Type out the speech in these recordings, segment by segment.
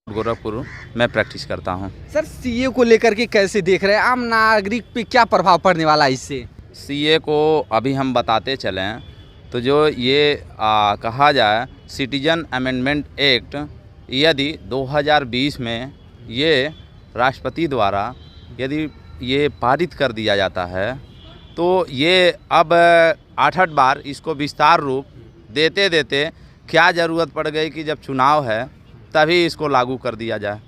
गोरखपुर में प्रैक्टिस करता हूँ। सर सीए को लेकर के कैसे देख रहे हैं, आम नागरिक पे क्या प्रभाव पड़ने वाला है इससे? सीए को अभी हम बताते चलें तो जो ये कहा जाए सिटीजन अमेंडमेंट एक्ट, यदि 2020 में ये राष्ट्रपति द्वारा यदि ये पारित कर दिया जाता है तो ये अब 8 बार इसको विस्तार रूप देते देते क्या ज़रूरत पड़ गई कि जब चुनाव है तभी इसको लागू कर दिया जाए।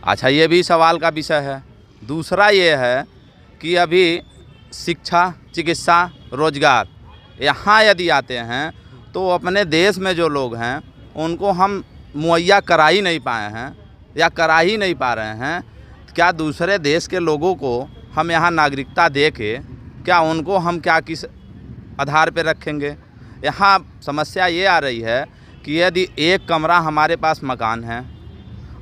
अच्छा, ये भी सवाल का विषय है। दूसरा ये है कि अभी शिक्षा, चिकित्सा, रोजगार यहाँ यदि आते हैं तो अपने देश में जो लोग हैं उनको हम मुहैया करा ही नहीं पाए हैं या करा ही नहीं पा रहे हैं। क्या दूसरे देश के लोगों को हम यहाँ नागरिकता दे के क्या उनको हम क्या किस आधार पे रखेंगे? यहाँ समस्या ये आ रही है कि यदि एक कमरा हमारे पास मकान है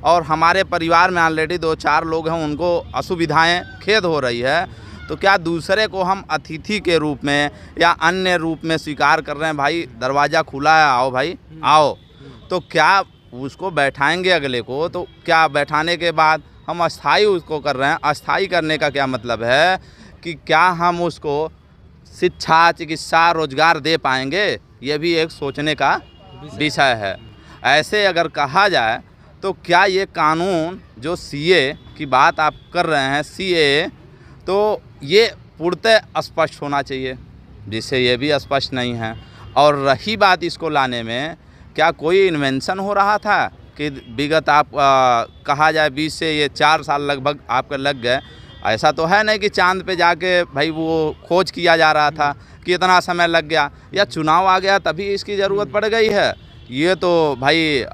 और हमारे परिवार में ऑलरेडी 2-4 लोग हैं, उनको असुविधाएं खेद हो रही है, तो क्या दूसरे को हम अतिथि के रूप में या अन्य रूप में स्वीकार कर रहे हैं? भाई दरवाज़ा खुला है, आओ भाई आओ, तो क्या उसको बैठाएंगे अगले को? तो क्या बैठाने के बाद हम अस्थाई उसको कर रहे हैं? अस्थाई करने का क्या मतलब है कि क्या हम उसको शिक्षा, चिकित्सा, रोजगार दे पाएंगे? ये भी एक सोचने का विषय है। ऐसे अगर कहा जाए तो क्या ये कानून जो सीए की बात आप कर रहे हैं, सीए, तो ये पूर्णतः स्पष्ट होना चाहिए, जिससे ये भी स्पष्ट नहीं है। और रही बात इसको लाने में, क्या कोई इन्वेंशन हो रहा था कि विगत आप कहा जाए 20 से ये 4 साल लगभग आपके लग गए? ऐसा तो है नहीं कि चांद पे जाके भाई वो खोज किया जा रहा था कि इतना समय लग गया, या चुनाव आ गया तभी इसकी ज़रूरत पड़ गई है। ये तो भाई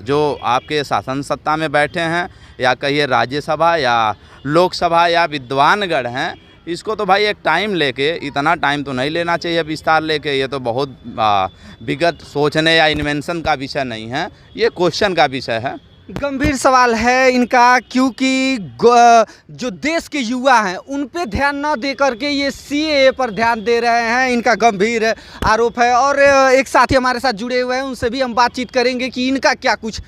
जो आपके शासन सत्ता में बैठे हैं या कहिए राज्यसभा या लोकसभा या विद्वानगण हैं, इसको तो भाई एक टाइम लेके, इतना टाइम तो नहीं लेना चाहिए विस्तार लेके। ये तो बहुत विगत सोचने या इन्वेंशन का विषय नहीं है, ये क्वेश्चन का विषय है। गंभीर सवाल है इनका, क्योंकि जो देश के युवा हैं उन पे ध्यान न दे करके ये सीए पर ध्यान दे रहे हैं, इनका गंभीर आरोप है। और एक साथी हमारे साथ जुड़े हुए हैं, उनसे भी हम बातचीत करेंगे कि इनका क्या कुछ